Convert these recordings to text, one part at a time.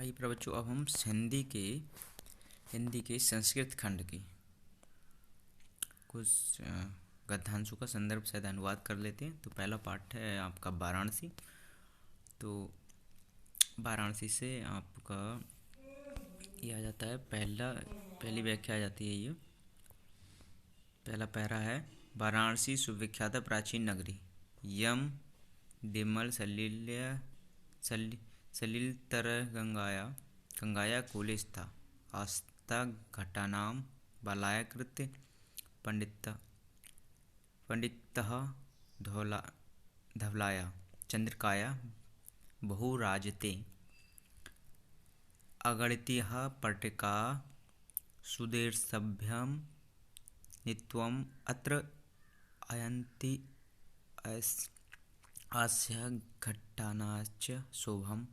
आइए प्रिय बच्चों, अब हम हिंदी के संस्कृत खंड की कुछ गद्यांशों का संदर्भ सहित अनुवाद कर लेते हैं। तो पहला पाठ है आपका वाराणसी। तो वाराणसी से आपका ये आ जाता है, पहली व्याख्या आ जाती है। ये पहला पैरा है। वाराणसी सुविख्यात प्राचीन नगरी, यम दिमल सलिलतर गंगाया कूले स्था, आस्था घटानाम बालायकृत पंडितः धवलाया चंद्रिकाया बहुराजते अगणितः पर्टिका सुदीर्घसभ्यं नित्यम् अत्र अयन्ति आस्य घट्टानाश्च शोभं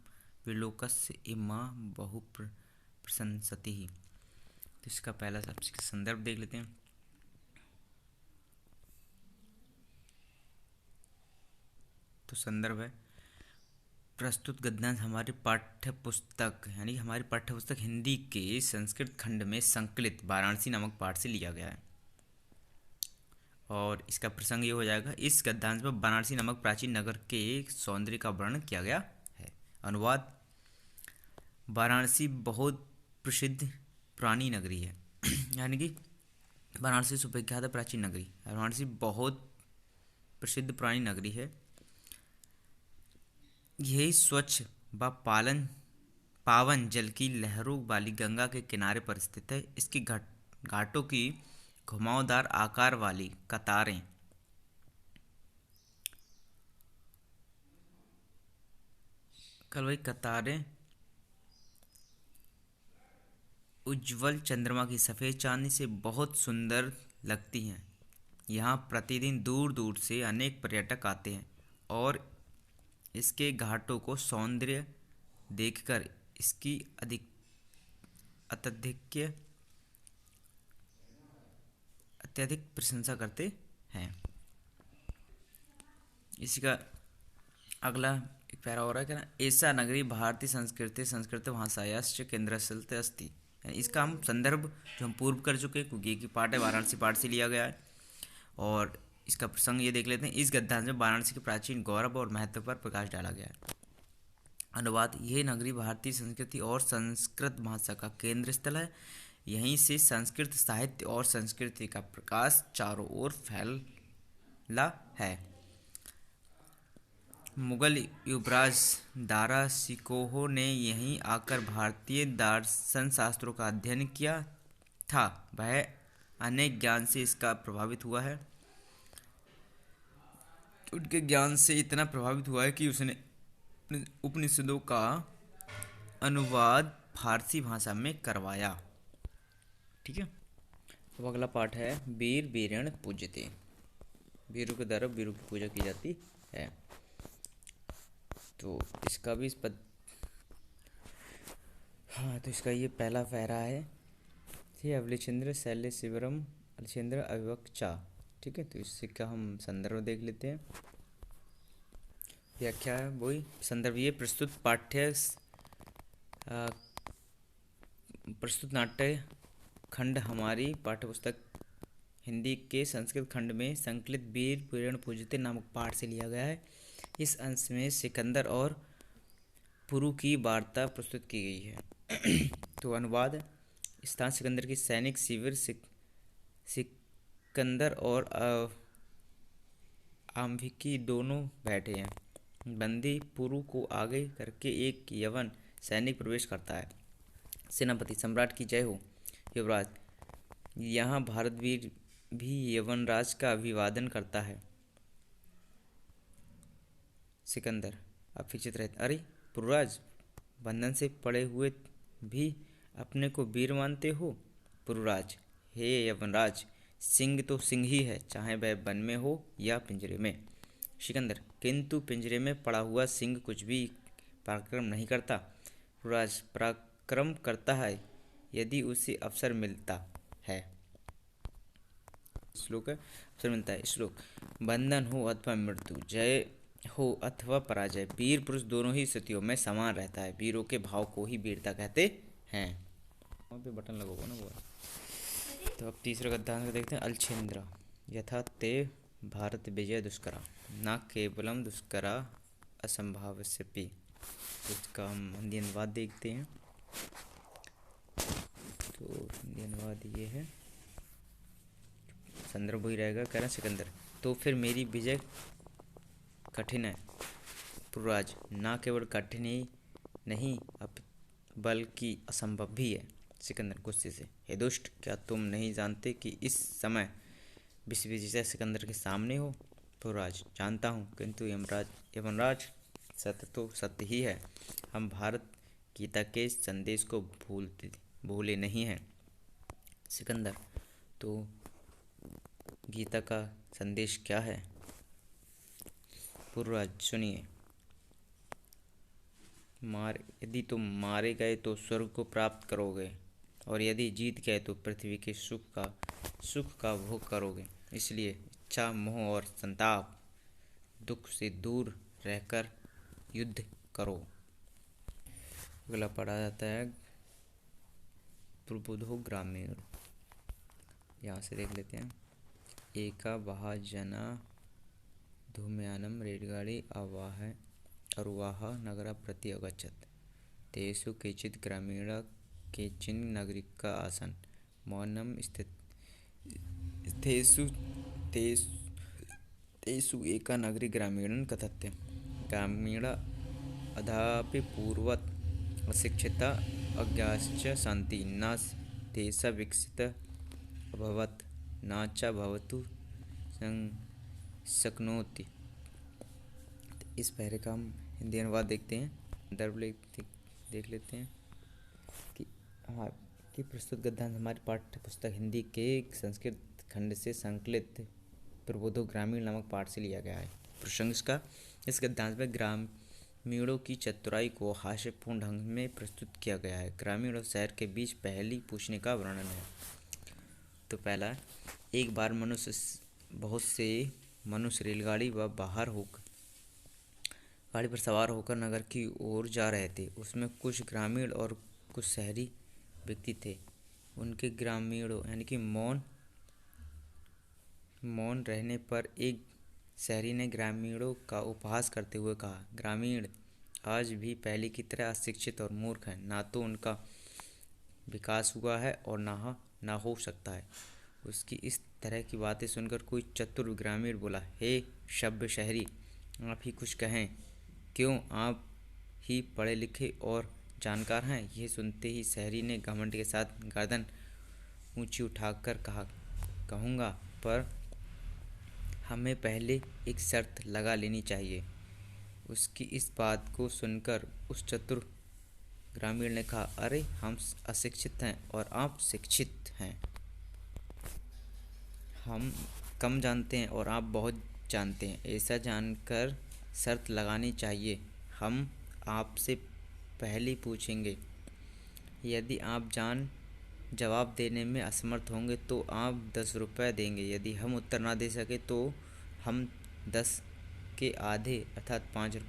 विलोकस्य इमा बहु प्रशंसति। तो इसका पहला सबसे संदर्भ देख लेते हैं। तो संदर्भ है, प्रस्तुत गद्यांश हमारी पाठ्य पुस्तक हिंदी के संस्कृत खंड में संकलित वाराणसी नामक पाठ से लिया गया है। और इसका प्रसंग ये हो जाएगा, इस गद्यांश में वाराणसी नामक प्राचीन नगर के सौंदर्य का वर्णन किया गया है। अनुवाद, वाराणसी बहुत प्रसिद्ध पुरानी नगरी है। यानी कि वाराणसी सुविख्यात प्राचीन नगरी, वाराणसी बहुत प्रसिद्ध पुरानी नगरी है। यही स्वच्छ व पावन जल की लहरों वाली गंगा के किनारे पर स्थित है। इसकी घाटों की घुमावदार आकार वाली कतारें उज्ज्वल चंद्रमा की सफ़ेद चांदनी से बहुत सुंदर लगती हैं। यहाँ प्रतिदिन दूर दूर से अनेक पर्यटक आते हैं और इसके घाटों को सौंदर्य देखकर इसकी अत्यधिक प्रशंसा करते हैं। इसका अगला एक पैरा हो रहा है, क्या ना, ऐसा नगरी भारतीय संस्कृत भाषायाश्च केंद्रस्थल अस्ति। इसका हम संदर्भ जो हम पूर्व कर चुके हैं, क्योंकि एक पाठ है वाराणसी पाठ से लिया गया है। और इसका प्रसंग ये देख लेते हैं। इस गद्यांश में वाराणसी के प्राचीन गौरव और महत्व पर प्रकाश डाला गया है। अनुवाद, यह नगरी भारतीय संस्कृति और संस्कृत भाषा का केंद्र स्थल है। यहीं से संस्कृत साहित्य और संस्कृति का प्रकाश चारों ओर फैला है। मुगल युवराज दारा सिकोहो ने यहीं आकर भारतीय दर्शन शास्त्रों का अध्ययन किया था। वह अनेक ज्ञान से इसका प्रभावित हुआ है। उनके ज्ञान से इतना प्रभावित हुआ है कि उसने उपनिषदों का अनुवाद फारसी भाषा में करवाया। ठीक है। अब अगला पाठ है, वीर वीरण पूज्यते। वीरों के द्वारा वीरों की पूजा की जाती है। तो इसका भी तो इसका ये पहला पैरा है। अवलेचंद्र शैल्य शिवरम अवलेचंद्र अविवक्षा। ठीक है। तो इससे का हम संदर्भ देख लेते हैं। व्याख्या है वही संदर्भ। ये प्रस्तुत नाट्य खंड हमारी पाठ्यपुस्तक हिंदी के संस्कृत खंड में संकलित वीर वीरण पूज्यते नामक पाठ से लिया गया है। इस अंश में सिकंदर और पुरु की वार्ता प्रस्तुत की गई है। तो अनुवाद, स्थान सिकंदर की सैनिक शिविर सिकंदर और आम्भिकी दोनों बैठे हैं। बंदी पुरु को आगे करके एक यवन सैनिक प्रवेश करता है। सेनापति, सम्राट की जय हो। युवराज, यहाँ भारतवीर भी यवनराज का अभिवादन करता है। सिकंदर अपेक्षित रहते, अरे पुरुराज, बंधन से पड़े हुए भी अपने को वीर मानते हो। पुरुराज, हे यवनराज, सिंह तो सिंह ही है, चाहे वह वन में हो या पिंजरे में। सिकंदर, किंतु पिंजरे में पड़ा हुआ सिंह कुछ भी पराक्रम नहीं करता। पुरुराज, पराक्रम करता है यदि उसे अवसर मिलता है। श्लोक है, अवसर मिलता है। श्लोक, बंधन हो अथवा मृत्यु, जय हो अथवा पराजय, वीर पुरुष दोनों ही स्थितियों में समान रहता है। वीरों के भाव को ही वीरता कहते हैं। वहाँ पे बटन लगा हुआ ना वो। तो अब तीसरा गद्यांश को देखते हैं। अलछेंद्र यथा ते भारत विजय दुष्करा, न केवलम दुष्करा असंभाव्यपि। इसका हम हिंदी अनुवाद देखते हैं। तो हिंदी अनुवाद ये है, संदर्भ वही रहेगा। कह रहा है सिकंदर, तो फिर मेरी विजय कठिन है पुरराज, ना केवल कठिन ही नहीं बल्कि असंभव भी है। सिकंदर गुस्से से, हे दुष्ट, क्या तुम नहीं जानते कि इस समय विश्व विजेता सिकंदर के सामने हो? पुरराज, जानता हूँ, किंतु यमराज सत्य तो सत्य ही है। हम भारत गीता के संदेश को भूले नहीं हैं। सिकंदर, तो गीता का संदेश क्या है? पुरराज, सुनिए। यदि तुम मारे गए तो स्वर्ग को प्राप्त करोगे, और यदि जीत गए तो पृथ्वी के सुख का भोग करोगे। इसलिए इच्छा, मोह और संताप, दुख से दूर रहकर युद्ध करो। अगला पढ़ा जाता है प्रबुद्धो ग्रामीण। यहाँ से देख लेते हैं। एका वहा जना धूम्यानं रेलगाड़ी अरुवाह नगरा प्रति अगच्छत्। तेषु केचित् ग्रामीणा केचिन् नागरिका आसन्। मौनं स्थितेषु तेषु एका नगरी ग्रामीणं कथयति। ग्रामीणा अधापि पूर्वत् अशिक्षिता अज्ञाश्च सन्ति, न तेषां विकसित अभवत्, न च भवितुं शक्नोति। इस पहरे का हम हिंदी अनुवाद देखते हैं। देख लेते हैं कि हाँ कि प्रस्तुत गद्यांश हमारी पाठ्य पुस्तक हिंदी के संस्कृत खंड से संकलित प्रबोधो ग्रामीण नामक पाठ से लिया गया है। प्रसंग का, इस गद्यांश में ग्रामीणों की चतुराई को हास्यपूर्ण ढंग में प्रस्तुत किया गया है। ग्रामीण और शहर के बीच पहली पूछने का वर्णन है। तो पहला, एक बार बहुत से मनुष्य रेलगाड़ी व गाड़ी पर सवार होकर नगर की ओर जा रहे थे। उसमें कुछ ग्रामीण और कुछ शहरी व्यक्ति थे। उनके ग्रामीणों यानी कि मौन रहने पर एक शहरी ने ग्रामीणों का उपहास करते हुए कहा, ग्रामीण आज भी पहले की तरह अशिक्षित और मूर्ख हैं। ना तो उनका विकास हुआ है और ना हो सकता है। उसकी इस तरह की बातें सुनकर कोई चतुर ग्रामीण बोला, हे सभ्य शहरी, आप ही कुछ कहें। क्यों, आप ही पढ़े लिखे और जानकार हैं। यह सुनते ही शहरी ने घमंड के साथ गर्दन ऊंची उठाकर कहा, कहूँगा, पर हमें पहले एक शर्त लगा लेनी चाहिए। उसकी इस बात को सुनकर उस चतुर ग्रामीण ने कहा, अरे हम अशिक्षित हैं और आप शिक्षित हैं। हम कम जानते हैं और आप बहुत जानते हैं। ऐसा जानकर शर्त लगानी चाहिए। हम आपसे पहले पूछेंगे। यदि आप जवाब देने में असमर्थ होंगे तो आप 10 रुपये देंगे। यदि हम उत्तर ना दे सके तो हम 10 के आधे अर्थात 5 रुपये